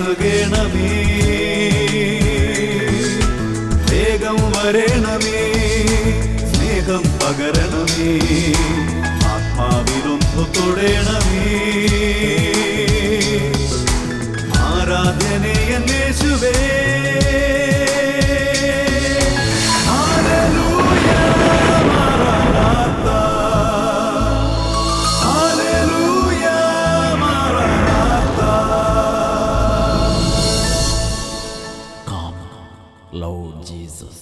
നൽകണമേ, വേഗം വരണമേ, സ്നേഹം പകരണമേ, ആത്മാവിലൊന്നു തൊടണമേ. ആരാധനയൻ യേശുവേ, ഹല്ലേലൂയ മറനാഥാ, ഹല്ലേലൂയ മറനാഥാ. Come, Lord Jesus.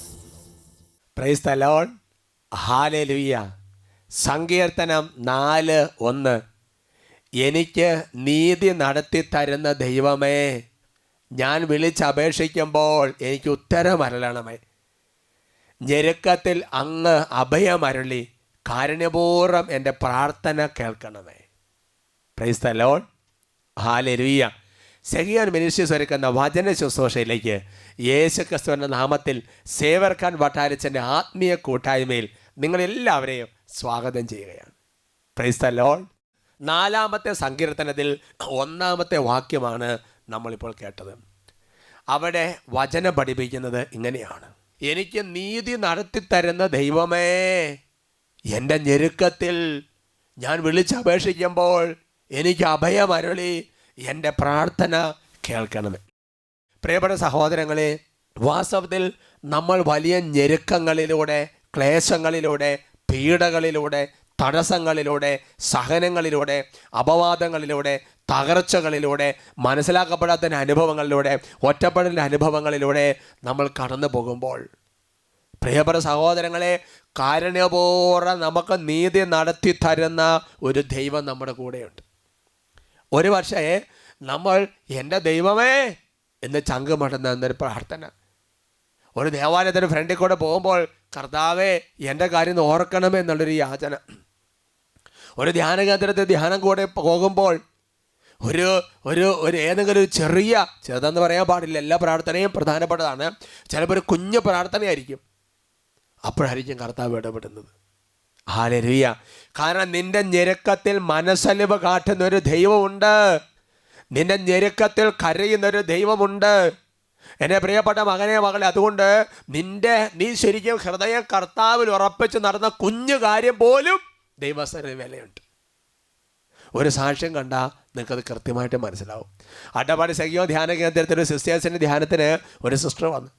Praise the Lord. ഹല്ലേലൂയ. സങ്കീർത്തനം 4:1. എനിക്ക് നീതി നടത്തി തരുന്ന ദൈവമേ, ഞാൻ വിളിച്ചപേക്ഷിക്കുമ്പോൾ എനിക്ക് ഉത്തരമരുളണമേ. ഞെരുക്കത്തിൽ അങ്ങ് അഭയമരുളി കാരുണ്യപൂർവ്വം എൻ്റെ പ്രാർത്ഥന കേൾക്കണമേ. Price the Lord. Hallelujah. Sehion ministries ഒരുക്കുന്ന വചന ശുശ്രൂഷയിലേക്ക് യേശുക്രിസ്തുവിൻ്റെ നാമത്തിൽ സേവർക്കാൻ വട്ടാരിച്ചൻ്റെ ആത്മീയ കൂട്ടായ്മയിൽ നിങ്ങളെല്ലാവരെയും സ്വാഗതം ചെയ്യുകയാണ്. Price the Lord. 4-ാമത്തെ സങ്കീർത്തനത്തിൽ 1-ാമത്തെ വാക്യമാണ് നമ്മളിപ്പോൾ കേട്ടത്. അവിടെ വചനം പഠിപ്പിക്കുന്നത് ഇങ്ങനെയാണ്: എനിക്ക് നീതി നടത്തിത്തരുന്ന ദൈവമേ, എൻ്റെ ഞെരുക്കത്തിൽ ഞാൻ വിളിച്ചപേക്ഷിക്കുമ്പോൾ എനിക്ക് അഭയമരുളി എൻ്റെ പ്രാർത്ഥന കേൾക്കണമേ. പ്രിയപ്പെട്ട സഹോദരങ്ങളെ, വാസ്തവത്തിൽ നമ്മൾ വലിയ ഞെരുക്കങ്ങളിലൂടെ, ക്ലേശങ്ങളിലൂടെ, പീഡകളിലൂടെ, തടസ്സങ്ങളിലൂടെ, സഹനങ്ങളിലൂടെ, അപവാദങ്ങളിലൂടെ, തകർച്ചകളിലൂടെ, മനസ്സിലാക്കപ്പെടാത്ത അനുഭവങ്ങളിലൂടെ, ഒറ്റപ്പെടലിൻ്റെ അനുഭവങ്ങളിലൂടെ നമ്മൾ കടന്നു പോകുമ്പോൾ, പ്രിയപ്പെട്ട സഹോദരങ്ങളെ, കാരുണ്യപൂർവ്വം നമുക്ക് നീതി നടത്തി തരുന്ന ഒരു ദൈവം നമ്മുടെ കൂടെയുണ്ട്. ഒരു പക്ഷേ നമ്മൾ എൻ്റെ ദൈവമേ എന്ന് ചങ്കുമടന്ന എന്നൊരു പ്രാർത്ഥന, ഒരു ദേവാലയത്തിന് ഫ്രണ്ടിൽ കൂടെ പോകുമ്പോൾ കർത്താവേ എൻ്റെ കാര്യം ഓർക്കണമേ എന്നുള്ളൊരു യാചന, ഒരു ധ്യാന കേന്ദ്രത്തിൽ ധ്യാനം കൂടെ പോകുമ്പോൾ ഒരു ഏതെങ്കിലും ഒരു ചെറുതെന്ന് പറയാൻ പാടില്ല, എല്ലാ പ്രാർത്ഥനയും പ്രധാനപ്പെട്ടതാണ്. ചിലപ്പോൾ ഒരു കുഞ്ഞു പ്രാർത്ഥനയായിരിക്കും, അപ്പോഴായിരിക്കും കർത്താവ് ഇടപെടുന്നത്. ഹല്ലേലൂയ. കാരണം നിന്റെ ഞെരുക്കത്തിൽ മനസ്സലിവ് കാട്ടുന്നൊരു ദൈവമുണ്ട്, നിന്റെ ഞെരുക്കത്തിൽ കരയുന്നൊരു ദൈവമുണ്ട്. എൻ്റെ പ്രിയപ്പെട്ട മകനെ, മകളെ, അതുകൊണ്ട് നീ ശരിക്കും ഹൃദയം കർത്താവിൽ ഉറപ്പിച്ച് നടന്ന കുഞ്ഞു കാര്യം പോലും ദൈവസ്ഥന് വിലയുണ്ട്. ഒരു സാക്ഷ്യം കണ്ടാൽ നിങ്ങൾക്കത് കൃത്യമായിട്ട് മനസ്സിലാവും. അട്ടപ്പാടി സെഹിയോൻ ധ്യാന കേന്ദ്രത്തിൽ ഒരു സിസ്റ്റേഴ്സിൻ്റെ ധ്യാനത്തിന് ഒരു സിസ്റ്റർ വന്നു.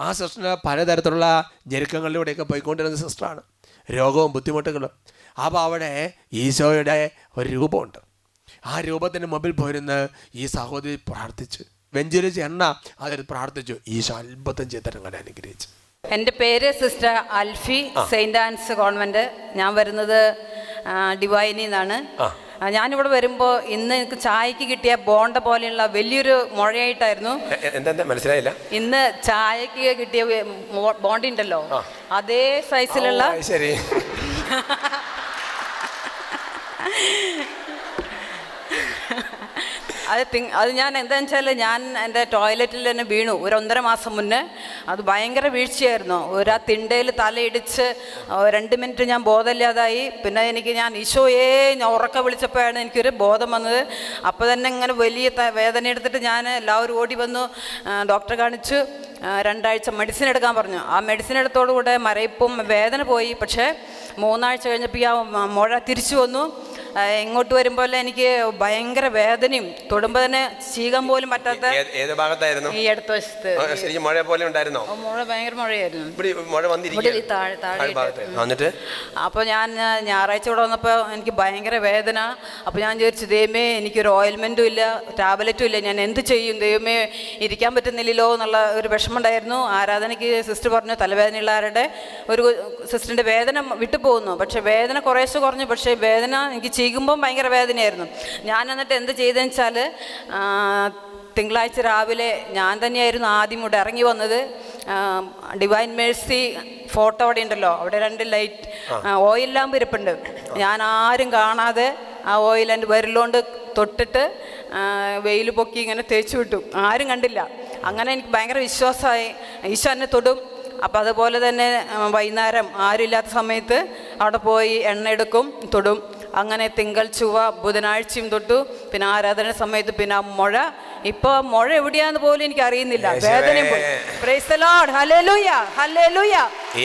ആ സിസ്റ്ററിന് പലതരത്തിലുള്ള ഞെരുക്കങ്ങളിലൂടെയൊക്കെ പോയിക്കൊണ്ടിരുന്ന സിസ്റ്ററാണ്, രോഗവും ബുദ്ധിമുട്ടുകളും. അപ്പോൾ അവിടെ ഈശോയുടെ ഒരു രൂപമുണ്ട്. ആ രൂപത്തിന് മുമ്പിൽ പോയിരുന്ന് ഈ സഹോദരി പ്രാർത്ഥിച്ചു, വെഞ്ചരിച്ച് എണ്ണ അതിൽ പ്രാർത്ഥിച്ചു. ഈശോ അത്ഭുതം ചെയ്തരങ്ങളെ അനുഗ്രഹിച്ചു. എൻ്റെ പേര് സിസ്റ്റർ അൽഫി, സെയിൻറ്റ് ആൻസ് കോൺവെൻറ്റ്. ഞാൻ വരുന്നത് ഡിവൈനിൽ നിന്നാണ്. ഞാനിവിടെ വരുമ്പോൾ ഇന്ന് എനിക്ക് ചായക്ക് കിട്ടിയ ബോണ്ട പോലെയുള്ള വലിയൊരു മുഴയായിട്ടായിരുന്നു. എന്താ മനസ്സിലായില്ല? ഇന്ന് ചായക്ക് കിട്ടിയ ബോണ്ടി ഉണ്ടല്ലോ, അതേ സൈസിലുള്ള. ശരി. അത് ഞാൻ എന്താണെന്ന് വെച്ചാൽ, ഞാൻ എൻ്റെ ടോയ്ലറ്റിൽ തന്നെ വീണു ഒരു 1.5 മാസം മുന്നേ. അത് ഭയങ്കര വീഴ്ചയായിരുന്നു. ആ തിണ്ടയിൽ തലയിടിച്ച് 2 മിനിറ്റ് ഞാൻ ബോധമില്ലാതായി. പിന്നെ ഞാൻ ഈശോയെ ഞാൻ ഉറക്കം വിളിച്ചപ്പോഴാണ് എനിക്കൊരു ബോധം വന്നത്. അപ്പോൾ തന്നെ ഇങ്ങനെ വലിയ വേദന എടുത്തിട്ട് ഞാൻ എല്ലാവരും ഓടി വന്നു, ഡോക്ടറെ കാണിച്ചു. 2 ആഴ്ച മെഡിസിൻ എടുക്കാൻ പറഞ്ഞു. ആ മെഡിസിൻ എടുത്തോടുകൂടെ മരയിപ്പും വേദന പോയി. പക്ഷേ 3 ആഴ്ച കഴിഞ്ഞപ്പോൾ ആ മുഴ തിരിച്ചു വന്നു. ഇങ്ങോട്ട് വരുമ്പോൾ എനിക്ക് ഭയങ്കര വേദനയും, തൊടുമ്പോൾ തന്നെ ചീകാൻ പോലും പറ്റാത്ത. ഏത് ഭാഗത്തായിരുന്നു? ഈ അടുത്ത വശത്ത്. ശരിക്കും മഴ പോലെ ഉണ്ടായിരുന്നോ? മുഴ ഭയങ്കര മഴയായിരുന്നു. താഴെ. അപ്പോൾ ഞാൻ ഞായറാഴ്ച ഇവിടെ വന്നപ്പോൾ എനിക്ക് ഭയങ്കര വേദന. അപ്പോൾ ഞാൻ ചോദിച്ചു, ദൈവമേ എനിക്കൊരു ഓയിൽമെൻറ്റും ഇല്ല, ടാബ്ലറ്റും ഇല്ല, ഞാൻ എന്ത് ചെയ്യും ദൈവമേ, ഇരിക്കാൻ പറ്റുന്നില്ലല്ലോ എന്നുള്ള ഒരു വിഷമമുണ്ടായിരുന്നു. ആരാധനയ്ക്ക് സിസ്റ്റർ പറഞ്ഞു, തലവേദനയുള്ളവരുടെ ഒരു സിസ്റ്ററിൻ്റെ വേദന വിട്ടുപോകുന്നു. പക്ഷേ വേദന കുറേശ്ശെ കുറഞ്ഞു, പക്ഷേ വേദന എനിക്ക് ചെയ്യുമ്പം ഭയങ്കര വേദനയായിരുന്നു. ഞാൻ എന്നിട്ട് എന്ത് ചെയ്തതെന്ന് വെച്ചാൽ, തിങ്കളാഴ്ച രാവിലെ ഞാൻ തന്നെയായിരുന്നു ആദ്യം ഇവിടെ ഇറങ്ങി വന്നത്. ഡിവൈൻ മേഴ്സി ഫോട്ടോ അവിടെ ഉണ്ടല്ലോ, അവിടെ 2 ലൈറ്റ് ഓയിൽ ലാമ്പ് ഇരിപ്പുണ്ട്. ഞാൻ ആരും കാണാതെ ആ ഓയിൽ എൻ്റെ വിരലുകൊണ്ട് തൊട്ടിട്ട് വെയിൽ പൊക്കി ഇങ്ങനെ തേച്ച് വിട്ടു, ആരും കണ്ടില്ല. അങ്ങനെ എനിക്ക് ഭയങ്കര വിശ്വാസമായി, ഈശോ എന്നെ തൊടും. അപ്പോൾ അതുപോലെ തന്നെ വൈകുന്നേരം ആരുമില്ലാത്ത സമയത്ത് അവിടെ പോയി എണ്ണ എടുക്കും, തൊടും. അങ്ങനെ തിങ്കൾ ചൊവ്വ ബുധനാഴ്ചയും തൊട്ടു. പിന്നെ ആരാധന സമയത്ത് പിന്നെ ആ മുഴ ഇപ്പൊ മുഴ എവിടെയാന്ന് പോലും എനിക്ക് അറിയുന്നില്ല. വേദനയും പോയി. Price the Lord. Hallelujah, hallelujah.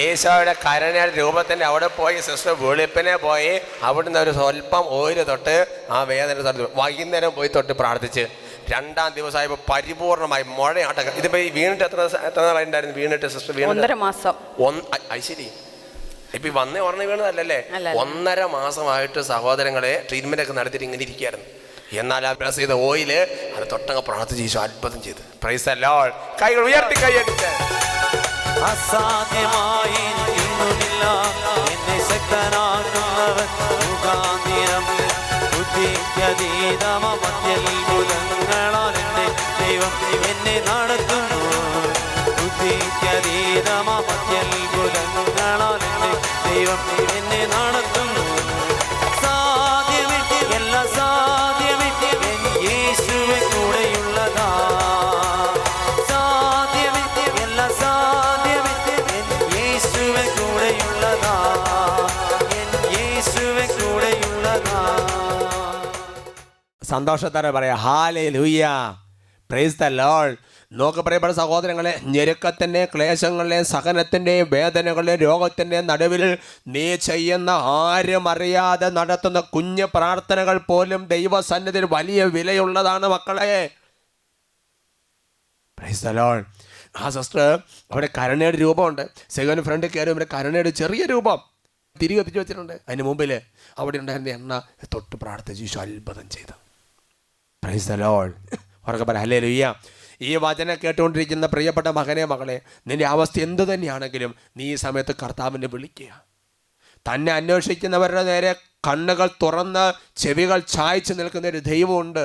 ഈശോയുടെ കരുണയുടെ രൂപത്തിന്റെ അവിടെ പോയി സിസ്റ്റർ വെളുപ്പിനെ പോയി അവിടുന്ന് ഒരു സ്വല്പം ഓയില് തൊട്ട് ആ വേദന തൊട്ട് വൈകുന്നേരം പോയി തൊട്ട് പ്രാർത്ഥിച്ച് 2-ാം ദിവസമായപ്പോൾ പരിപൂർണമായി മുഴയാട്ടം. ഇതിപ്പോ ഈ വീണിട്ട് എത്ര നാളായിട്ടുണ്ടായിരുന്നു? വീണിട്ട് സിസ്റ്റർ 1.5 മാസം. ശരി. ഇപ്പൊ വന്നേ ഉടനെ വീണതല്ലേ? 1.5 മാസമായിട്ട് സഹോദരങ്ങളെ ട്രീറ്റ്മെന്റ് ഒക്കെ നടത്തിയിട്ട് ഇങ്ങനെ ഇരിക്കുകയായിരുന്നു. എന്നാൽ ആ പ്രസ് ചെയ്ത ഓയില് അത് തൊട്ടങ്ങ് പ്രാർത്ഥിച്ച് ഈശോ അത്ഭുതം ചെയ്ത്. Price the Lord. കൈകൾ ഉയർത്തി കൈയടിച്ച്. അസാധ്യമായി ഒന്നുമില്ല, എന്നെ ശക്തനാക്കുന്നവൻ മുഖാന്തിരം. ബുദ്ധിക്കതീതമ മത്യത്ഭുതങ്ങളാൽ എൻ്റെ ദൈവം എന്നെ നടത്തുന്നു. ബുദ്ധിക്കതീതമ മത്യത്ഭുതങ്ങളാൽ എൻ്റെ ദൈവം എന്നെ നടത്തുന്നു. സാധ്യമെത്തി എല്ലാ സാധ്യമെത്തി എൻ യേശുവെ കൂടെയുള്ളതാ. സാധ്യമെത്തി എല്ലാ സാധ്യമെത്തി എൻ യേശുവെ കൂടെയുള്ളതാ. എൻ യേശുവെ കൂടെയുള്ളതാ. സന്തോഷത്തോടെ പറയാം ഹല്ലേലൂയ, പ്രൈസ് ദി ലോർഡ്. നോക്ക് പറയപ്പെട്ട സഹോദരങ്ങളെ, ഞെരുക്കത്തിൻ്റെ, ക്ലേശങ്ങളിലെ, സഹനത്തിൻ്റെയും വേദനകളുടെയും രോഗത്തിൻ്റെയും നടുവിൽ നീ ചെയ്യുന്ന ആരും അറിയാതെ നടത്തുന്ന കുഞ്ഞു പ്രാർത്ഥനകൾ പോലും ദൈവസന്നിധിയിൽ വലിയ വിലയുള്ളതാണ് മക്കളെ. Price the Lord. ആ സിസ്റ്റർ അവിടെ കരുണയുടെ രൂപമുണ്ട്. സെഗന് ഫ്രണ്ട് കയറി ഇവിടെ കരുണയുടെ ചെറിയ രൂപം തിരികെ എത്തിച്ചു വെച്ചിട്ടുണ്ട്. അതിന് മുമ്പിൽ അവിടെ ഉണ്ടായിരുന്ന എണ്ണ തൊട്ട് പ്രാർത്ഥിച്ച് ഈശോ അത്ഭുതം ചെയ്തു. Price the Lord. ഉറക്കെ പറ ഹല്ലേലൂയ. ഈ വചനം കേട്ടുകൊണ്ടിരിക്കുന്ന പ്രിയപ്പെട്ട മകനെ, മകളെ, നിന്റെ അവസ്ഥ എന്തു തന്നെയാണെങ്കിലും നീ ഈ സമയത്ത് കർത്താവിനെ വിളിക്കുക. തന്നെ അന്വേഷിക്കുന്നവരുടെ നേരെ കണ്ണുകൾ തുറന്ന് ചെവികൾ ചായ്ച്ച് നിൽക്കുന്ന ഒരു ദൈവമുണ്ട്.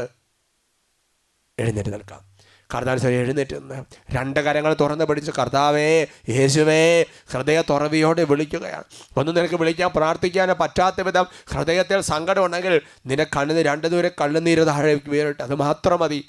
എഴുന്നേറ്റ് നിൽക്കാം. കർത്താവ് എഴുന്നേറ്റ് നിന്ന് 2 കരങ്ങൾ തുറന്ന് പിടിച്ച് കർത്താവേ, യേശുവേ, ഹൃദയ തുറവിയോടെ വിളിക്കുകയാണ്. ഒന്നും നിനക്ക് വിളിക്കാൻ പ്രാർത്ഥിക്കാനോ പറ്റാത്ത വിധം ഹൃദയത്തിൽ സങ്കടം ഉണ്ടെങ്കിൽ നിന്റെ കണ്ണിന് 2 ദൂരെ കണ്ണുനീര് താഴെ വീഴട്ടെ. അത് മാത്രം മതി.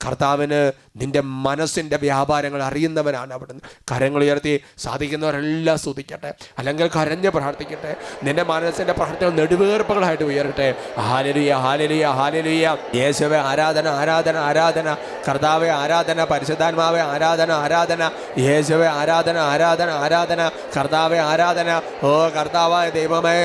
കർത്താവിന് നിൻ്റെ മനസ്സിൻ്റെ വ്യാപാരങ്ങൾ അറിയുന്നവനാണ്. അവിടുന്ന് കരങ്ങൾ ഉയർത്തി സാധിക്കുന്നവരെല്ലാം സ്തുതിക്കട്ടെ, അല്ലെങ്കിൽ കരഞ്ഞ് പ്രാർത്ഥിക്കട്ടെ. നിൻ്റെ മനസ്സിൻ്റെ പ്രാർത്ഥന നെടുവേർപ്പുകളായിട്ട് ഉയരട്ടെ. ഹല്ലേലൂയ, ഹല്ലേലൂയ, ഹല്ലേലൂയ. യേശുവേ ആരാധന, ആരാധന, ആരാധന. കർത്താവേ ആരാധന, പരിശുദ്ധാത്മാവേ ആരാധന, ആരാധന. യേശുവേ ആരാധന, ആരാധന, ആരാധന. കർത്താവേ ആരാധന. ഓ കർത്താവായ ദൈവമേ,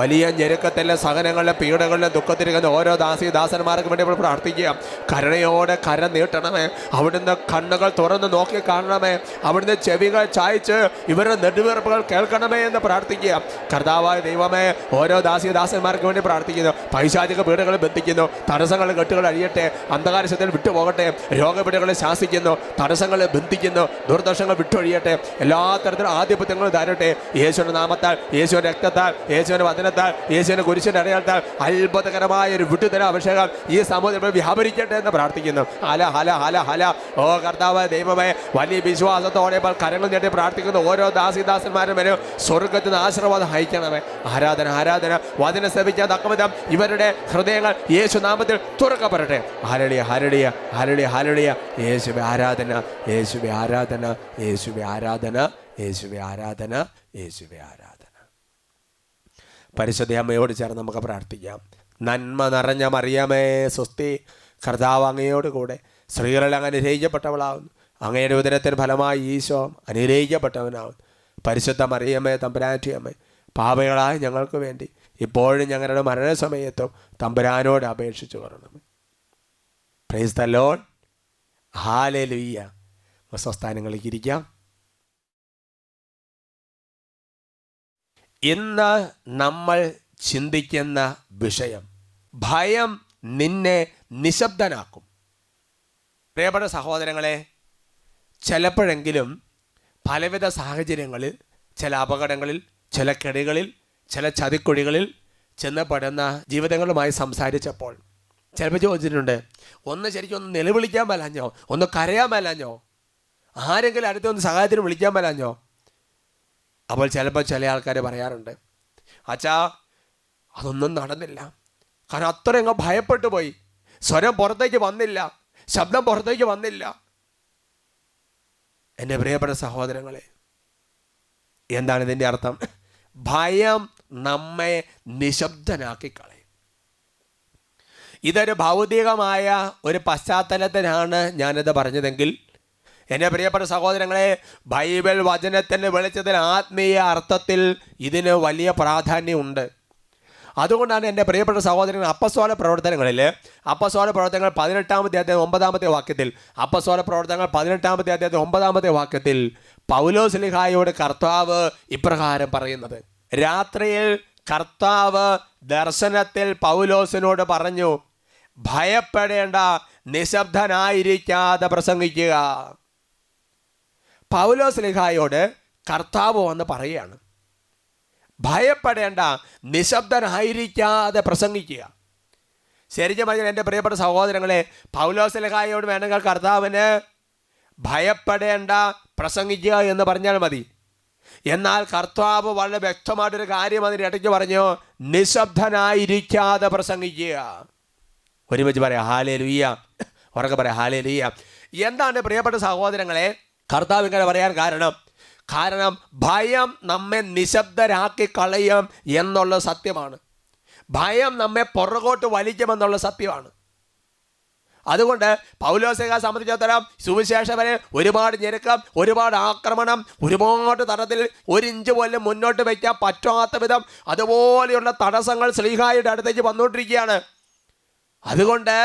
വലിയ ഞെരുക്കത്തിലെ, സഹനങ്ങളിലെ, പീഡകളിലെ, ദുഃഖത്തിരിക്കുന്ന ഓരോ ദാസന്മാർക്ക് വേണ്ടി നമ്മൾ പ്രാർത്ഥിക്കുക. കരുണയോടെ കരം നീട്ടണമേ. അവിടുന്ന് കണ്ണുകൾ തുറന്ന് നോക്കി കാണണമേ. അവിടുന്ന് ചെവികൾ ചായ്ച്ച് ഇവരുടെ നെടുവീർപ്പുകൾ കേൾക്കണമേ എന്ന് പ്രാർത്ഥിക്കുക. കർത്താവായ ദൈവമേ, ഓരോ ദാസന്മാർക്ക് വേണ്ടി പ്രാർത്ഥിക്കുന്നു. പൈശാചിക പീഡകൾ ബന്ധിക്കുന്നു. തടസ്സങ്ങൾ കെട്ടുകൾ അഴിയട്ടെ. അന്ധകാരശത്തിൽ വിട്ടുപോകട്ടെ. രോഗപീഠകളെ ശാസിക്കുന്നു. തടസ്സങ്ങൾ ബന്ധിക്കുന്നു. ദുർദോഷങ്ങൾ വിട്ടൊഴിയട്ടെ. എല്ലാ തരത്തിലും ആധിപത്യങ്ങളും തരട്ടെ. യേശുവിൻ്റെ നാമത്താൽ, യേശുവിൻ്റെ രക്തത്താൽ, യേശുവിൻ്റെ വചനത്താൽ, യേശുവിൻ്റെ കുരിശിൻ്റെ അടയാളത്താൽ അത്ഭുതകരമായ ഒരു വിട്ടുതര അഭിഷേകം ഈ സമൂഹത്തിൽ വ്യാപരിക്കട്ടെ എന്ന് പ്രാർത്ഥിക്കുന്നു. ഹല ഹല ഹല ഹല. ഓ കർത്താവായ ദൈവമേ, വലിയ വിശ്വാസത്തോടെ കരങ്ങൾ ഞെട്ടി പ്രാർത്ഥിക്കുന്ന ഓരോ ദാസന്മാരും വരും സ്വർഗത്തിന് ആശീർവാദം അയക്കണമേ. ആരാധന, ആരാധന. വചനം ശ്രവിക്കാൻ തക്കവിധം ഇവരുടെ ഹൃദയങ്ങൾ യേശുനാമത്തിൽ തുറക്കപ്പെടട്ടെ. ഹല്ലേലൂയ, ഹല്ലേലൂയ, ഹല്ലേലൂയ, ഹല്ലേലൂയ. യേശുവേ ആരാധന, യേശുവേ ആരാധന, യേശുവേ ആരാധന, യേശുവേ ആരാധന, യേശുവേ ആരാധന. പരിശുദ്ധ അമ്മയോട് ചേർന്ന് നമുക്ക് പ്രാർത്ഥിക്കാം. നന്മ നിറഞ്ഞ മറിയമേ സ്വസ്തി, കർത്താവ് അങ്ങയോട് കൂടെ സ്ത്രീകളിൽ അങ്ങ് അനുഗ്രഹിക്കപ്പെട്ടവളാവുന്നു. അങ്ങയുടെ ഉദരത്തിന് ഫലമായി ഈശോ അനുഗ്രഹിക്കപ്പെട്ടവനാവുന്നു. പരിശുദ്ധ മറിയമ്മേ, തമ്പുരാൻ്റെ അമ്മേ, പാപികളായ ഞങ്ങൾക്ക് വേണ്ടി ഇപ്പോഴും ഞങ്ങളുടെ മരണസമയത്തും തമ്പുരാനോട് അപേക്ഷിച്ചു കൊള്ളണമേ. Price the Lord. ഹല്ലേലൂയ. സ്വസ്ഥാനങ്ങളിലേക്ക് ഇരിക്കാം. ഇന്ന് നമ്മൾ ചിന്തിക്കുന്ന വിഷയം, ഭയം നിന്നെ നിശബ്ദനാക്കും. പ്രിയപ്പെട്ട സഹോദരങ്ങളെ, ചിലപ്പോഴെങ്കിലും പലവിധ സാഹചര്യങ്ങളിൽ, ചില അപകടങ്ങളിൽ, ചില കെണികളിൽ, ചില ചതിക്കുഴികളിൽ ചെന്നപ്പെടുന്ന ജീവിതങ്ങളുമായി സംസാരിച്ചപ്പോൾ ചിലപ്പോൾ ചോദിച്ചിട്ടുണ്ട്, ഒന്ന് ശരിക്കും ഒന്ന് നിലവിളിക്കാൻ മേലാഞ്ഞോ, ഒന്ന് കരയാൻ മേലാഞ്ഞോ, ആരെങ്കിലും അടുത്തൊന്ന് സഹായത്തിന് വിളിക്കാൻ മേലാഞ്ഞോ? അപ്പോൾ ചിലപ്പോൾ ചില ആൾക്കാർ പറയാറുണ്ട്, അച്ഛാ അതൊന്നും നടന്നില്ല, കാരണം അത്രയങ്ങ് ഭയപ്പെട്ടു പോയി, സ്വരം പുറത്തേക്ക് വന്നില്ല, ശബ്ദം പുറത്തേക്ക് വന്നില്ല. എൻ്റെ പ്രിയപ്പെട്ട സഹോദരങ്ങളെ, എന്താണ് ഇതിൻ്റെ അർത്ഥം? ഭയം നമ്മെ നിശബ്ദനാക്കി കളയും. ഇതൊരു ഭൗതികമായ ഒരു പശ്ചാത്തലത്തിനാണ് ഞാനിത് പറഞ്ഞതെങ്കിൽ, എൻ്റെ പ്രിയപ്പെട്ട സഹോദരങ്ങളെ, ബൈബിൾ വചനത്തിൻ്റെ വെളിച്ചത്തിൽ ആത്മീയ അർത്ഥത്തിൽ ഇതിന് വലിയ പ്രാധാന്യമുണ്ട്. അതുകൊണ്ടാണ് എൻ്റെ പ്രിയപ്പെട്ട സഹോദരങ്ങൾ അപ്പസ്തോല പ്രവർത്തനങ്ങളിൽ 18-ാമത്തെ അധ്യായം 9-ാമത്തെ വാക്യത്തിൽ അപ്പസ്തോല പ്രവർത്തനങ്ങൾ 18-ാമത്തെ അധ്യായം 9-ാമത്തെ വാക്യത്തിൽ പൗലോസ് ശ്ലീഹായോട് കർത്താവ് ഇപ്രകാരം പറയുന്നത്. രാത്രിയിൽ കർത്താവ് ദർശനത്തിൽ പൗലോസിനോട് പറഞ്ഞു, ഭയപ്പെടേണ്ട, നിശബ്ദനായിരിക്കാതെ പ്രസംഗിക്കുക. പൗലോസ് ശ്ലീഹായോട് കർത്താവ് വന്ന് പറയുകയാണ്, ഭയപ്പെടേണ്ട, നിശബ്ദനായിരിക്കാതെ പ്രസംഗിക്കുക. ശരിക്കും പറഞ്ഞാൽ എൻ്റെ പ്രിയപ്പെട്ട സഹോദരങ്ങളെ, പൗലോസ് ശ്ലീഹായോട് വേണമെങ്കിൽ കർത്താവിന് ഭയപ്പെടേണ്ട, പ്രസംഗിക്കുക എന്ന് പറഞ്ഞാൽ മതി. എന്നാൽ കർത്താവ് വളരെ വ്യക്തമായിട്ടൊരു കാര്യം അതിന് ഇടയ്ക്ക് പറഞ്ഞു, നിശബ്ദനായിരിക്കാതെ പ്രസംഗിക്കുക. ഒരുമിച്ച് പറയാം ഹല്ലേലൂയ, ഉറക്കെ പറയാം ഹല്ലേലൂയ. എന്താണ് പ്രിയപ്പെട്ട സഹോദരങ്ങളെ കർത്താവ് ഇങ്ങനെ പറയാൻ കാരണം ഭയം നമ്മെ നിശബ്ദരാക്കി കളയും എന്നുള്ള സത്യമാണ്. ഭയം നമ്മെ പുറകോട്ട് വലിക്കുമെന്നുള്ള സത്യമാണ്. അതുകൊണ്ട് പൗലോസിനെ സംബന്ധിച്ചിടത്തോളം സുവിശേഷം വരെ ഒരുപാട് ഞെരുക്കം, ഒരുപാട് ആക്രമണം, ഒരുപാട് തരത്തിൽ 1 ഇഞ്ച് പോലും മുന്നോട്ട് വയ്ക്കാൻ പറ്റാത്ത വിധം അതുപോലെയുള്ള തടസ്സങ്ങൾ ശ്ലീഹായുടെ അടുത്തേക്ക് വന്നുകൊണ്ടിരിക്കുകയാണ്. അതുകൊണ്ട്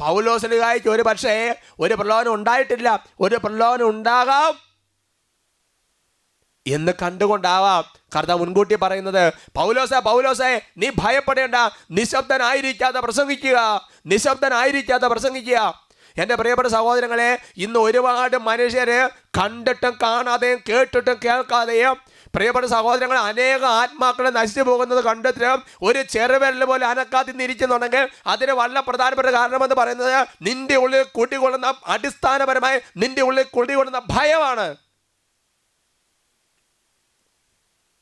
പൗലോസ് ശ്ലീഹായ്ക്ക് ഒരു പക്ഷേ ഒരു പ്രലോഭനം ഉണ്ടായിട്ടില്ല, ഒരു പ്രലോഭനം ഉണ്ടാകാം എന്ന് കണ്ടുകൊണ്ടാവാം കർത്താവ് മുൻകൂട്ടി പറയുന്നത്, പൗലോസേ നീ ഭയപ്പെടേണ്ട, നിശബ്ദനായിരിക്കാതെ പ്രസംഗിക്കുക. എൻ്റെ പ്രിയപ്പെട്ട സഹോദരങ്ങളെ, ഇന്ന് ഒരുപാട് മനുഷ്യര് കണ്ടിട്ടും കാണാതെയും കേട്ടിട്ടും കേൾക്കാതെയും പ്രിയപ്പെട്ട സഹോദരങ്ങൾ അനേക ആത്മാക്കളെ നശിച്ചു പോകുന്നത് കണ്ടിട്ട് ഒരു ചെറുവിരൽ പോലെ അനക്കാതിരിക്കുന്നുണ്ടെങ്കിൽ അതിന് വളരെ പ്രധാനപ്പെട്ട കാരണമെന്ന് പറയുന്നത് നിന്റെ ഉള്ളിൽ കുടികൊള്ളുന്ന അടിസ്ഥാനപരമായി നിന്റെ ഉള്ളിൽ കുടികൊള്ളുന്ന ഭയമാണ്.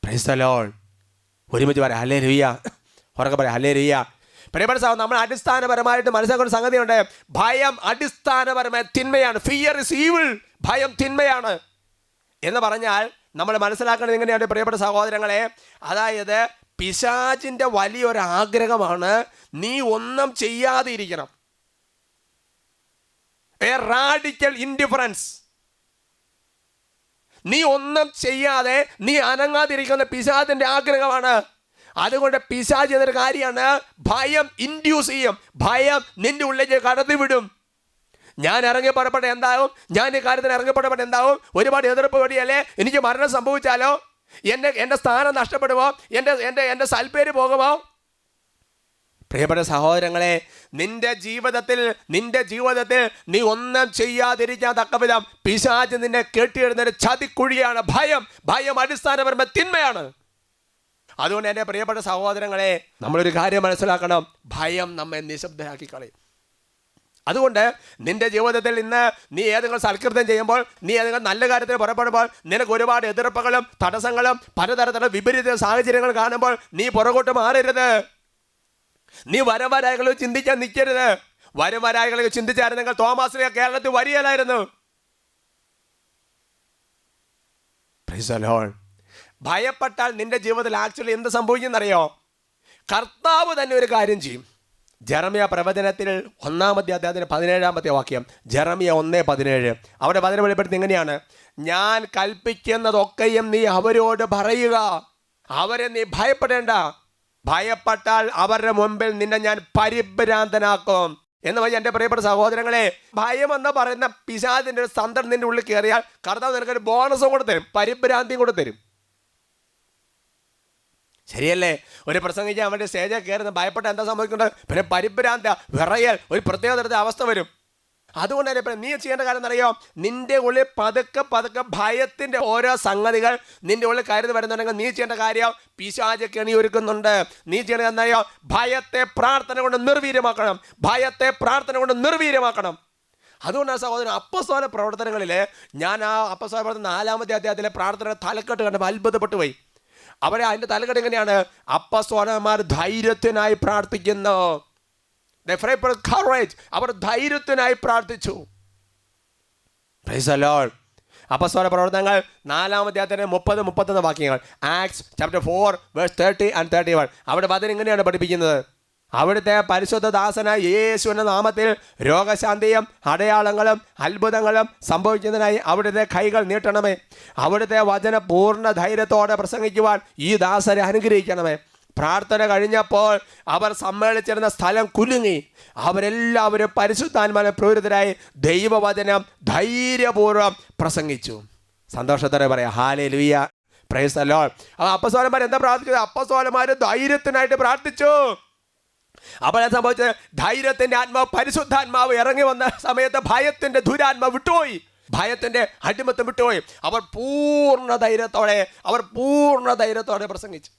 Price the Lord. ഒരുമിച്ച് പറയാം ഹല്ലേലൂയ, ഉറക്കെ പറയാം ഹല്ലേലൂയ. പ്രിയപ്പെട്ട സഹോദരൻ, നമ്മൾ അടിസ്ഥാനപരമായിട്ട് മനസ്സിലാക്കുന്ന സംഗതിയുണ്ട്. ഭയം അടിസ്ഥാനപരമായ തിന്മയാണ്. Fear is evil. ഭയം തിന്മയാണ് എന്ന് പറഞ്ഞാൽ നമ്മൾ മനസ്സിലാക്കേണ്ടത് എങ്ങനെയാണ് പ്രിയപ്പെട്ട സഹോദരങ്ങളെ? അതായത് പിശാചിൻ്റെ വലിയൊരു ആഗ്രഹമാണ് നീ ഒന്നും ചെയ്യാതെ ഇരിക്കണം. A radical indifference. നീ ഒന്നും ചെയ്യാതെ നീ അനങ്ങാതിരിക്കുന്ന പിശാചിൻ്റെ ആഗ്രഹമാണ്. അതുകൊണ്ട് പിശാച് എന്നൊരു കാര്യമാണ് ഭയം ഇൻഡ്യൂസ് ചെയ്യും. ഭയം നിന്റെ ഉള്ളിലേക്ക് കടത്തിവിടും. ഞാൻ ഇറങ്ങിപ്പുറപ്പെട്ട എന്താവും, ഞാൻ ഈ കാര്യത്തിന് ഇറങ്ങിപ്പുറപ്പെട്ട എന്താവും, ഒരുപാട് എതിർപ്പ് വഴിയല്ലേ, എനിക്ക് മരണം സംഭവിച്ചാലോ, എൻ്റെ സ്ഥാനം നഷ്ടപ്പെടുമോ, എൻ്റെ സൽപ്പേര് പോകുമോ? പ്രിയപ്പെട്ട സഹോദരങ്ങളെ, നിന്റെ ജീവിതത്തിൽ നീ ഒന്നും ചെയ്യാതിരിക്കാൻ തക്കവിധം പിശാച് നിന്നെ കെട്ടിയിടുന്നൊരു ചതിക്കുഴിയാണ് ഭയം അടിസ്ഥാനപരമായ തിന്മയാണ്. അതുകൊണ്ട് എൻ്റെ പ്രിയപ്പെട്ട സഹോദരങ്ങളെ, നമ്മളൊരു കാര്യം മനസ്സിലാക്കണം, ഭയം നമ്മെ നിശബ്ദരാക്കി കളയും. അതുകൊണ്ട് നിന്റെ ജീവിതത്തിൽ ഇന്ന് നീ ഏതെങ്കിലും സൽകൃത്യം ചെയ്യുമ്പോൾ, നീ ഏതെങ്കിലും നല്ല കാര്യത്തിന് പുറപ്പെടുമ്പോൾ നിനക്ക് ഒരുപാട് എതിർപ്പുകളും തടസ്സങ്ങളും പലതരത്തിലുള്ള വിപരീത സാഹചര്യങ്ങൾ കാണുമ്പോൾ നീ പുറകോട്ട് മാറരുത്. നീ വരവരായികളെ ചിന്തിക്കാൻ നിൽക്കരുത്. വരവരായികളെ ചിന്തിച്ചായിരുന്നെങ്കിൽ തോമസ് ലീഹ കേരളത്തിൽ വരികയില്ലായിരുന്നു. Praise the Lord. ഭയപ്പെട്ടാൽ നിന്റെ ജീവിതത്തിൽ ആക്ച്വലി എന്ത് സംഭവിക്കുന്നറിയോ? കർത്താവ് തന്നെ ഒരു കാര്യം ചെയ്യും. ജെറമ്യ പ്രവചനത്തിൽ 1-ാമത്തെ അധ്യായത്തിന് 17-ാമത്തെ വാക്യം, ജെറമ്യ 1:17. അവിടെ വചനം വെളിപ്പെടുത്തി എങ്ങനെയാണ്? ഞാൻ കൽപ്പിക്കുന്നതൊക്കെയും നീ അവരോട് പറയുക, അവരെ നീ ഭയപ്പെടേണ്ട. ഭയപ്പെട്ടാൽ അവരുടെ മുമ്പിൽ നിന്നെ ഞാൻ പരിഭ്രാന്തനാക്കും എന്ന് പറഞ്ഞാൽ എൻ്റെ പ്രിയപ്പെട്ട സഹോദരങ്ങളെ, ഭയം എന്ന് പറയുന്ന പിശാചിൻ്റെ ഒരു തന്ത്രം നിന്റെ ഉള്ളിൽ കയറിയാൽ കർത്താവ് നിനക്കൊരു ബോണസും കൂടെ തരും, പരിഭ്രാന്തിയും കൂടെ തരും. ശരിയല്ലേ? ഒരു പ്രസംഗിക്കാൻ വേണ്ടി സ്റ്റേജിൽ കയറുന്ന ഭയപ്പെട്ട എന്താ സംഭവിക്കുന്നത്? പിന്നെ പരിഭ്രാന്ത, വിറയൽ, ഒരു പ്രത്യേക തരത്തിൽ അവസ്ഥ വരും. അതുകൊണ്ട് തന്നെ നീ ചെയ്യേണ്ട കാര്യം എന്നറിയോ? നിന്റെ ഉള്ളിൽ പതുക്കെ ഭയത്തിൻ്റെ ഓരോ സംഗതികൾ നിന്റെ ഉള്ളിൽ കയറി വരുന്നുണ്ടെങ്കിൽ നീ ചെയ്യേണ്ട കാര്യം, പിശാച് കെണി ഒരുക്കുന്നുണ്ട്. നീ ചെയ്യേണ്ടത് എന്നറിയോ? ഭയത്തെ പ്രാർത്ഥന കൊണ്ട് നിർവീര്യമാക്കണം. അതുകൊണ്ടാണ് സഹോദരൻ അപ്പസ്തോല പ്രവർത്തനങ്ങളിൽ ഞാൻ ആ അപ്പസ്തോല പ്രവർത്തനം 4-ാമത്തെ അധ്യായത്തിലെ പ്രാർത്ഥനയുടെ തലക്കെട്ട് കണ്ടപ്പോൾ അത്ഭുതപ്പെട്ടു പോയി. അവരെ അതിൻ്റെ തലക്കെട്ട് എങ്ങനെയാണ്? അപ്പസ്തോലന്മാർ ധൈര്യത്തിനായി പ്രാർത്ഥിക്കുന്നു. അവർ ധൈര്യത്തിനായി പ്രാർത്ഥിച്ചു. Praise the Lord. അപ്പസ്തോല പ്രവർത്തനങ്ങൾ 4-ാമത്തെ അധ്യായത്തിന് 30-31 വാക്യങ്ങൾ. Acts chapter 4 verse 30 and 31. അവിടെ വചനം ഇങ്ങനെയാണ് പഠിപ്പിക്കുന്നത്. അവിടുത്തെ പരിശുദ്ധ ദാസനായ യേശുവിൻ്റെ നാമത്തിൽ രോഗശാന്തിയും അടയാളങ്ങളും അത്ഭുതങ്ങളും സംഭവിക്കുന്നതിനായി അവിടുത്തെ കൈകൾ നീട്ടണമേ. അവിടുത്തെ വചന പൂർണ്ണ ധൈര്യത്തോടെ പ്രസംഗിക്കുവാൻ ഈ ദാസരെ അനുഗ്രഹിക്കണമേ. പ്രാർത്ഥന കഴിഞ്ഞപ്പോൾ അവർ സമ്മേളിച്ചിരുന്ന സ്ഥലം കുലുങ്ങി. അവരെല്ലാവരും പരിശുദ്ധാത്മാവിനെ പ്രേരിതരായി ദൈവവചനം ധൈര്യപൂർവ്വം പ്രസംഗിച്ചു. സന്തോഷത്തോടെ പറയാം ഹല്ലേലൂയ, പ്രൈസ് ദി ലോർഡ്. അപ്പോൾ അപ്പസ്തോലന്മാർ എന്താ പ്രാർത്ഥിച്ചത്? അപ്പസ്തോലന്മാർ ധൈര്യത്തിനായിട്ട് പ്രാർത്ഥിച്ചു. അപ്പോൾ എന്താ സംഭവിച്ചത്? ധൈര്യത്തിൻ്റെ ആത്മാവ്, പരിശുദ്ധാത്മാവ് ഇറങ്ങി വന്ന സമയത്ത് ഭയത്തിൻ്റെ ദുരാത്മാവ് വിട്ടുപോയി, ഭയത്തിൻ്റെ അടിമത്തം വിട്ടുപോയി. അവർ പൂർണ്ണ ധൈര്യത്തോടെ പ്രസംഗിച്ചു.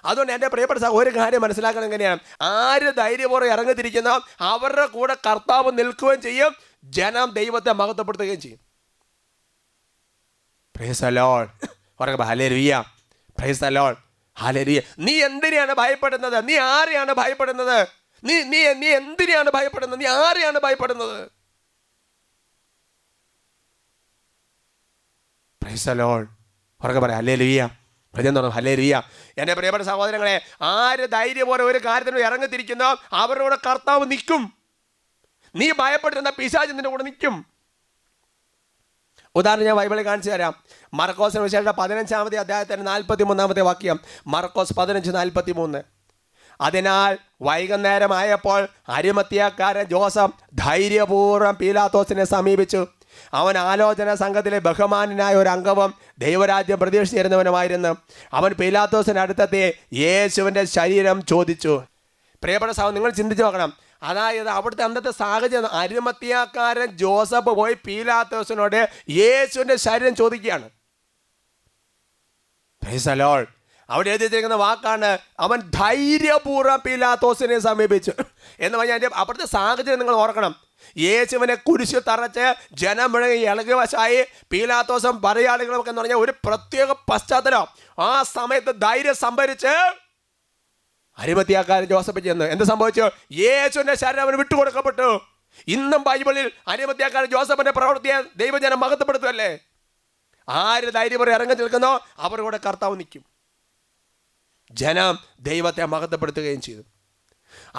അതുകൊണ്ട് എൻ്റെ പ്രിയപ്പെട്ട ഒരു കാര്യം മനസ്സിലാക്കണം. എങ്ങനെയാണ്? ആര് ധൈര്യപൂർവ്വം ഇറങ്ങിത്തിരിക്കുന്നോ അവരുടെ കൂടെ കർത്താവ് നിൽക്കുകയും ചെയ്യും, ജനം ദൈവത്തെ മഹത്വപ്പെടുത്തുകയും ചെയ്യും. Price the Lord. Hallelujah, praise the Lord, hallelujah. നീ എന്തിനെയാണ് ഭയപ്പെടുന്നത്? നീ ആരെയാണ് ഭയപ്പെടുന്നത്? നീ എന്തിനെയാണ് ഭയപ്പെടുന്നത്? നീ ആരെയാണ് ഭയപ്പെടുന്നത്? Price the Lord. ഉറക്കെ പറയാം ഹല്ലേലൂയ, ഹല്ലേലൂയ. എൻ്റെ പ്രിയപ്പെട്ട സഹോദരങ്ങളെ, ആര് ധൈര്യപൂർവ്വം ഒരു കാര്യത്തിന് ഇറങ്ങിത്തിരിക്കുന്നോ അവരുടെ കർത്താവ് നിൽക്കും. നീ ഭയപ്പെട്ടിരുന്ന പിശാച് നിന്റെ കൂടെ നിൽക്കും. ഉദാഹരണം ഞാൻ ബൈബിളിൽ കാണിച്ചു തരാം. മർക്കോസിന് വിശേഷം 15-ാമത്തെ അധ്യായത്തിൻ്റെ 43-ാമത്തെ വാക്യം. മർക്കോസ് 15:43. അതിനാൽ വൈകുന്നേരമായപ്പോൾ അരിമത്യാക്കാരൻ ജോസഫ് ധൈര്യപൂർവ്വം പീലാത്തോസിനെ സമീപിച്ചു. അവൻ ആലോചന സംഘത്തിലെ ബഹുമാനായ ഒരു അംഗവും ദൈവരാജ്യം പ്രതീക്ഷിച്ചിരുന്നവനുമായിരുന്നു. അവൻ പീലാത്തോസിൻ്റെ അടുത്തെത്തി യേശുവിൻ്റെ ശരീരം ചോദിച്ചു. പ്രിയപ്പെട്ട സഹോദരൻ, നിങ്ങൾ ചിന്തിച്ച് നോക്കണം. അതായത് അവിടുത്തെ അന്നത്തെ സാഹചര്യം, അരിമത്യാക്കാരൻ ജോസഫ് പോയി പീലാത്തോസിനോട് യേശുവിൻ്റെ ശരീരം ചോദിക്കുകയാണ്. Price the Lord. അവിടെ എഴുതിയിരിക്കുന്ന വാക്കാണ് അവൻ ധൈര്യപൂർവ്വം പീലാത്തോസിനെ സമീപിച്ചു എന്ന് പറഞ്ഞാൽ അതിൻ്റെ അവിടുത്തെ സാഹചര്യം നിങ്ങൾ ഓർക്കണം. യേശുവിനെ കുരിശിൽ തറച്ച് ജനം മുഴുവൻ ഇളകുവശായി പീലാത്തോസും പടയാളികളുമൊക്കെ എന്ന് പറഞ്ഞാൽ ഒരു പ്രത്യേക പശ്ചാത്തലം. ആ സമയത്ത് ധൈര്യം സംഭരിച്ച് അരിമത്യാക്കാരൻ ജോസഫ് ചെന്ന് എന്ത് സംഭവിച്ചു? യേശുവിൻ്റെ ശരീരം അവന് വിട്ടുകൊടുക്കപ്പെട്ടു. ഇന്നും ബൈബിളിൽ അരിമത്യാക്കാരൻ ജോസഫിന്റെ പ്രവൃത്തിയെ ദൈവജനം മഹത്വപ്പെടുത്തുമല്ലേ? ആര് ധൈര്യപൂർവ്വം ഇറങ്ങി നിൽക്കുന്നോ അവരുടെ കൂടെ കർത്താവ് നിൽക്കും. ജനം ദൈവത്തെ മഹത്വപ്പെടുത്തുകയും ചെയ്തു.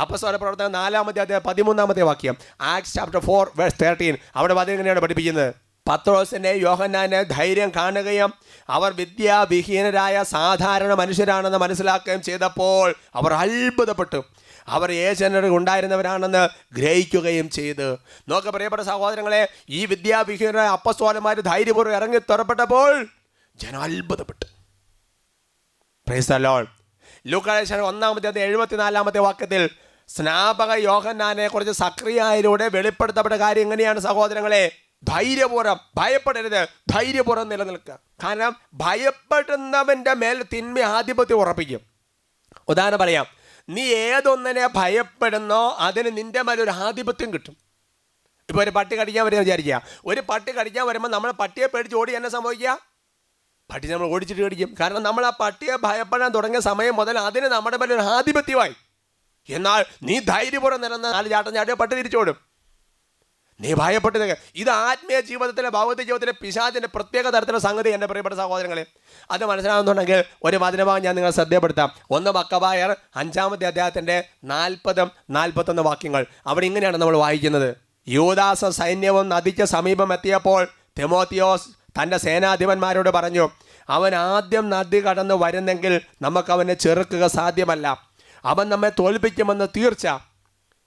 അപ്പോസ്തല പ്രവർത്തനം 4-ാമത്തെ അധ്യായം 13-ാമത്തെ വാക്യം. Acts chapter 4:13. അവിടെ അതെങ്ങനെയാണ് പഠിപ്പിക്കുന്നത്? പത്രോസിനെ യോഹന്നാനെ ധൈര്യം കാണുകയും അവർ വിദ്യാവിഹീനരായ സാധാരണ മനുഷ്യരാണെന്ന് മനസ്സിലാക്കുകയും ചെയ്തപ്പോൾ അവർ അത്ഭുതപ്പെട്ടു. അവർ യേശുവിനോട് ഉണ്ടായിരുന്നവരാണെന്ന് ഗ്രഹിക്കുകയും ചെയ്തു. നോക്ക് പ്രിയപ്പെട്ട സഹോദരങ്ങളെ, ഈ വിദ്യാവിഹീനരായ അപ്പോസ്തലന്മാർ ധൈര്യപൂർവ്വം ഇറങ്ങി തുറപ്പെട്ടപ്പോൾ ജനം അത്ഭുതപ്പെട്ടു. Price the Lord. ലൂക്കായുടെ 1-ാമത്തെ 74-ാമത്തെ വാക്യത്തിൽ സ്നാപക യോഹന്നാനെ കുറിച്ച് സക്രിയയിലൂടെ വെളിപ്പെടുത്തപ്പെട്ട കാര്യം എങ്ങനെയാണ് സഹോദരങ്ങളെ? ധൈര്യപൂർവ്വം, ഭയപ്പെടരുത്, ധൈര്യപൂർവ്വം നിലനിൽക്കുക. കാരണം ഭയപ്പെടുന്നവൻ്റെ മേൽ തിന്മ ആധിപത്യം ഉറപ്പിക്കും. ഉദാഹരണം പറയാം, നീ ഏതൊന്നിനെ ഭയപ്പെടുന്നോ അതിന് നിൻ്റെ മേൽ ഒരു ആധിപത്യം കിട്ടും. ഇപ്പോൾ ഒരു പട്ടി കടിക്കാൻ വരുന്ന വിചാരിക്കുക. ഒരു പട്ടി കടിക്കാൻ വരുമ്പോൾ നമ്മൾ പട്ടിയെ പേടിച്ച് ഓടി എന്നെ സംഭവിക്കുക? പട്ടി നമ്മൾ ഓടിച്ചിട്ട് കടിക്കും. കാരണം നമ്മൾ ആ പട്ടിയെ ഭയപ്പെടാൻ തുടങ്ങിയ സമയം മുതൽ അതിന് നമ്മുടെ മേൽ ഒരു ആധിപത്യമായി. എന്നാൽ നീ ധൈര്യപൂർവ്വം നിലനിന്ന് 4 ചാട്ടം ചാടിയ പട്ടി തിരിച്ചോടും. നീ ഭയപ്പെട്ടത്. ഇത് ആത്മീയ ജീവിതത്തിലെ, ഭൗതിക ജീവിതത്തിലെ പിശാചിൻ്റെ പ്രത്യേക തരത്തിലുള്ള സംഗതി. എൻ്റെ പ്രിയപ്പെട്ട സഹോദരങ്ങളെ, അത് മനസ്സിലാകുന്നുണ്ടെങ്കിൽ ഒരു വചനഭാഗം ഞാൻ നിങ്ങളെ ശ്രദ്ധപ്പെടുത്താം. 1 മക്കബായർ 5-ാമത്തെ അധ്യായത്തിൻ്റെ 40-41 വാക്യങ്ങൾ. അവിടെ ഇങ്ങനെയാണ് നമ്മൾ വായിക്കുന്നത്. യൂദാസ സൈന്യവും നദിക്ക് സമീപം എത്തിയപ്പോൾ തിമോത്തിയോസ് തൻ്റെ സേനാധിപന്മാരോട് പറഞ്ഞു, അവൻ ആദ്യം നദി കടന്ന് വരുന്നെങ്കിൽ നമുക്കവനെ ചെറുക്കുക സാധ്യമല്ല. അവൻ നമ്മെ തോൽപ്പിക്കുമെന്ന് തീർച്ച.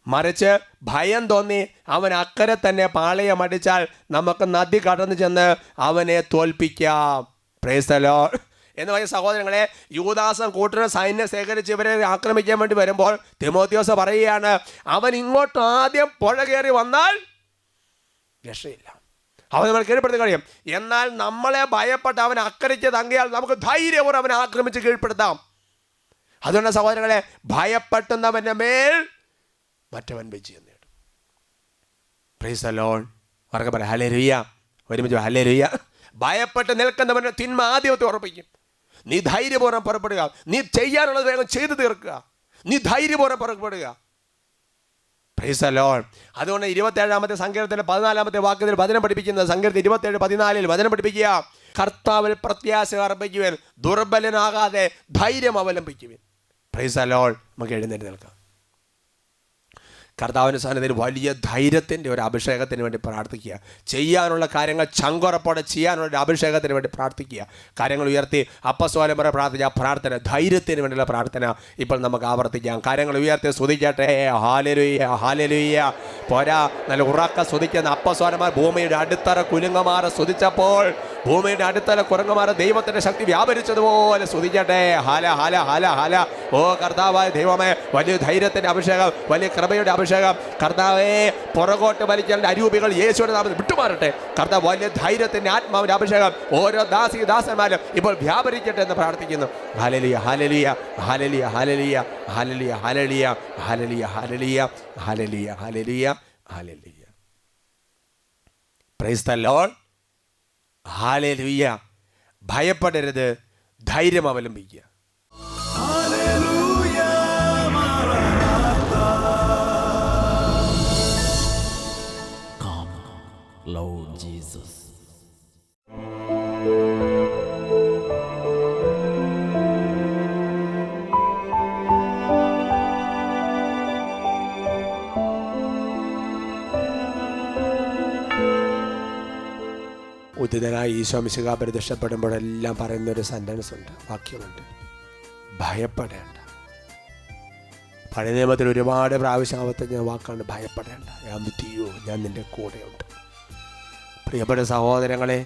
മറിച്ച് ഭയം തോന്നി അവൻ അക്കരെ തന്നെ പാളയമടിച്ചാൽ നമുക്ക് നദി കടന്നു ചെന്ന് അവനെ തോൽപ്പിക്കാം. Price the Lord. എന്ന് പറഞ്ഞ സഹോദരങ്ങളെ, യൂദാസും കൂട്ടരും സൈന്യം ശേഖരിച്ച് ഇവരെ ആക്രമിക്കാൻ വേണ്ടി വരുമ്പോൾ തിമോത്തിയോസ് പറയുകയാണ്, അവൻ ഇങ്ങോട്ട് ആദ്യം പുഴ കയറി വന്നാൽ രക്ഷയില്ല. അവൻ നമ്മൾ കീഴ്പ്പെടുത്തി കഴിയും. എന്നാൽ നമ്മളെ ഭയപ്പെട്ട് അവൻ അക്കരയ്ക്ക് തങ്ങിയാൽ നമുക്ക് ധൈര്യപൂർവ്വം അവനെ ആക്രമിച്ച് കീഴ്പ്പെടുത്താം. അതുകൊണ്ട് സഹോദരങ്ങളെ, ഭയപ്പെട്ടുന്നവൻ്റെ മേൽ മറ്റവൻ വിജയം നേടും. Price the Lord. ഉറക്കെ പറ ഹല്ലേലൂയ. ഒരുമിച്ച് ഹല്ലേലൂയ. ഭയപ്പെട്ട് നിൽക്കുന്നവൻ്റെ തിന്മ ആധിപത്യം ഉറപ്പിക്കും. നീ ധൈര്യപൂർവ്വം പുറപ്പെടുക. നീ ചെയ്യാനുള്ളത് വേഗം ചെയ്തു തീർക്കുക. നീ ധൈര്യപൂർവ്വം പുറപ്പെടുക. Price the Lord. അതുകൊണ്ട് 27-ാമത്തെ സങ്കീർത്തനത്തിലെ 14-ാമത്തെ വാക്യത്തിൽ വചനം പഠിപ്പിക്കുന്നത്, സങ്കീർത്തനം 27:14 വചനം പഠിപ്പിക്കുക, കർത്താവിൽ പ്രത്യാശ അർപ്പിക്കുവാൻ, ദുർബലനാകാതെ ധൈര്യം അവലംബിക്കുവാൻ. Price the Lord. നമുക്ക് എഴുന്നേറ്റ് നിൽക്കാം. കർത്താവിൻ്റെ സന്നിധിയിൽ വലിയ ധൈര്യത്തിൻ്റെ ഒരു അഭിഷേകത്തിന് വേണ്ടി പ്രാർത്ഥിക്കുക. ചെയ്യാനുള്ള കാര്യങ്ങൾ ചങ്കുറപ്പോടെ ചെയ്യാനുള്ള ഒരു അഭിഷേകത്തിന് വേണ്ടി പ്രാർത്ഥിക്കുക. കാര്യങ്ങൾ ഉയർത്തി അപ്പസ്തോലന്മാരെ പ്രാർത്ഥിക്കുക. പ്രാർത്ഥന ധൈര്യത്തിന് വേണ്ടിയുള്ള പ്രാർത്ഥന ഇപ്പോൾ നമുക്ക് ആവർത്തിക്കാം. കാര്യങ്ങൾ ഉയർത്തി സ്തുതിക്കട്ടെ. ഹല്ലേലൂയ ഹല്ലേലൂയ. പോരാ, നല്ല ഉറക്ക സ്തുതിക്കുന്ന അപ്പസ്തോലന്മാർ ഭൂമിയുടെ അടിത്തറ കുലുങ്ങമാറെ സ്തുതിച്ചപ്പോൾ ഭൂമിയുടെ അടിത്തറ കുരങ്ങമാറെ ദൈവത്തിൻ്റെ ശക്തി വ്യാപരിച്ചതുപോലെ സ്തുതിക്കട്ടെ. ഹല ഹല ഹല ഹല. ഓ കർത്താവായ ദൈവമേ, വലിയ ധൈര്യത്തിൻ്റെ അഭിഷേകം, വലിയ കൃപയുടെ അഭിഷേകം കർത്താവേ, പുറകോട്ട് വലിക്കേണ്ട അരൂപികൾ യേശുവിന്റെ നാമത്തിൽ വിട്ടുമാറട്ടെ. കർത്താവ് വലിയ ധൈര്യത്തിൻ്റെ ആത്മാവിൻ്റെ അഭിഷേകം ഓരോ ദാസന്മാരും ഇപ്പോൾ വ്യാപരിക്കട്ടെ എന്ന് പ്രാർത്ഥിക്കുന്നു. ഹല്ലേലൂയ ഹല്ലേലൂയ ഹല്ലേലൂയ ഹല്ലേലൂയ ഹല്ലേലൂയ ഹല്ലേലൂയ ഹല്ലേലൂയ ഹല്ലേലൂയ ഹല്ലേലൂയ ഹല്ലേലൂയ ഹല്ലേലൂയ. Praise the Lord. ഹല്ലേലൂയ. ഭയപ്പെടരുത്, ധൈര്യം അവലംബിക്കുക. ഹല്ലേലൂയ മാറാനാഥാ. Come, Lord Jesus. ഉദിതനായ ഈശോ മിശിഹാ പ്രത്യക്ഷപ്പെടുമ്പോഴെല്ലാം പറയുന്നൊരു സെൻറ്റൻസ് ഉണ്ട്, വാക്യമുണ്ട്, ഭയപ്പെടേണ്ട. പഴയ നിയമത്തിൽ ഒരുപാട് പ്രാവശ്യം ആവർത്തിച്ച വാക്കാണ് ഭയപ്പെടേണ്ട. ഞാൻ വിധിയോ, ഞാൻ നിൻ്റെ കൂടെയുണ്ട്. പ്രിയപ്പെട്ട സഹോദരങ്ങളെ,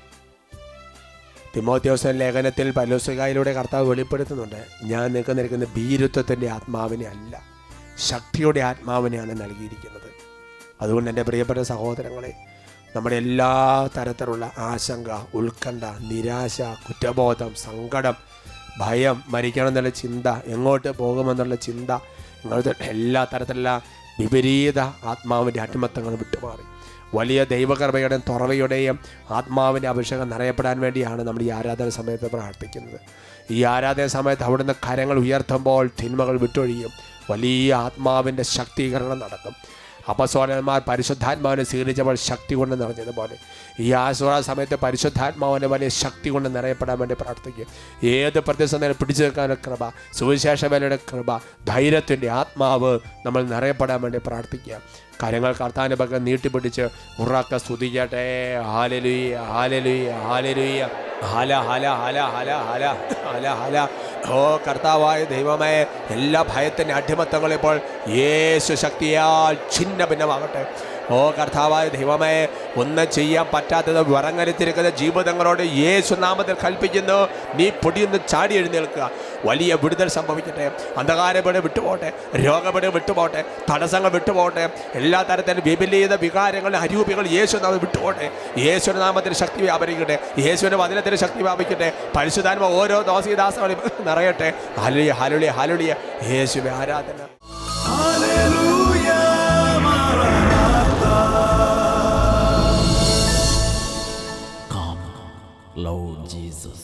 തിമോഥെയോസ് ലേഖനത്തിൽ പൗലോസ്ലീഹായിലൂടെ കർത്താവ് വെളിപ്പെടുത്തുന്നുണ്ട്, ഞാൻ നിങ്ങൾക്ക് നൽകുന്ന ഭീരുത്വത്തിൻ്റെ ആത്മാവിനെ അല്ല, ശക്തിയുടെ ആത്മാവിനെയാണ് നൽകിയിരിക്കുന്നത്. അതുകൊണ്ട് എൻ്റെ പ്രിയപ്പെട്ട സഹോദരങ്ങളെ, നമ്മുടെ എല്ലാ തരത്തിലുള്ള ആശങ്ക, ഉത്കണ്ഠ, നിരാശ, കുറ്റബോധം, സങ്കടം, ഭയം, മരിക്കണം എന്നുള്ള ചിന്ത, എങ്ങോട്ട് പോകുമെന്നുള്ള ചിന്ത, ഇങ്ങനത്തെ എല്ലാ തരത്തിലുള്ള വിപരീത ആത്മാവിൻ്റെ അടിമത്തങ്ങൾ വിട്ടുമാറി വലിയ ദൈവകൃപയുടെയും തുറവയുടെയും ആത്മാവിൻ്റെ അഭിഷേകം നിറയപ്പെടാൻ വേണ്ടിയാണ് നമ്മൾ ഈ ആരാധന സമയത്ത് പ്രാർത്ഥിക്കുന്നത്. ഈ ആരാധന സമയത്ത് അവിടുന്ന് കരങ്ങൾ ഉയർത്തുമ്പോൾ തിന്മകൾ വിട്ടൊഴിയും, വലിയ ആത്മാവിൻ്റെ ശക്തീകരണം നടക്കും. അപ്പസ്തോലന്മാർ പരിശുദ്ധാത്മാവിനെ സ്വീകരിച്ചപ്പോൾ ശക്തി കൊണ്ട് നിറഞ്ഞതുപോലെ ഈ ആശ്വാസ സമയത്ത് പരിശുദ്ധാത്മാവിൻ്റെ വലിയ ശക്തി കൊണ്ട് നിറയപ്പെടാൻ വേണ്ടി പ്രാർത്ഥിക്കുക. ഏത് പ്രതിസന്ധിയെ പിടിച്ചു നിൽക്കാനുള്ള കൃപ, സുവിശേഷ വേലയുടെ കൃപ, ധൈര്യത്തിൻ്റെ ആത്മാവ് നമ്മൾ നിറയപ്പെടാൻ വേണ്ടി പ്രാർത്ഥിക്കുക. കാര്യങ്ങൾ കർത്താവിൻ്റെ പக்கம் നീട്ടിപ്പിടിച്ച് ഉറക്ക സ്തുതിക്കട്ടെ. ഹല്ലേലൂയ ഹല്ലേലൂയ ഹല്ലേലൂയ ഹല ഹല ഹല ഹല ഹല ഹല ഹല. ഓ കർത്താവായ ദൈവമേ, എല്ലാ ഭയത്തിൻ്റെ അടിമത്തങ്ങളിപ്പോൾ യേശു ശക്തിയാൽ ഛിന്ന ഭിന്നമാകട്ടെ. ഓ കർത്താവായ ദൈവമേ, ഒന്നും ചെയ്യാൻ പറ്റാത്തത് വിറങ്ങലിത്തിരിക്കുന്ന ജീവിതങ്ങളോട് യേശു നാമത്തിൽ കൽപ്പിക്കുന്നു, നീ പൊടിയൊന്ന് ചാടി എഴുന്നേൽക്കുക. വലിയ വിടുതൽ സംഭവിക്കട്ടെ. അന്ധകാരപീഠ വിട്ടുപോട്ടെ, രോഗപീഠ വിട്ടുപോട്ടെ, തടസ്സങ്ങൾ വിട്ടുപോട്ടെ, എല്ലാ തരത്തിലും വിപരീത വികാരങ്ങളുടെ അരൂപികൾ യേശു നാമത്തിൽ വിട്ടുപോട്ടെ. യേശുവിൻ്റെ നാമത്തിൽ ശക്തി വ്യാപരിക്കട്ടെ. യേശുവിൻ്റെ വചനത്തിൽ ശക്തി വ്യാപിക്കട്ടെ. പരിശുദ്ധാത്മ ഓരോ ദാസന്മാരും നിറയട്ടെ. ഹല്ലേലൂയ ഹല്ലേലൂയ ഹല്ലേലൂയ. യേശുവേ ആരാധന. ഹല്ലേലൂയ മാറാനാഥാ. Come, Lord Jesus.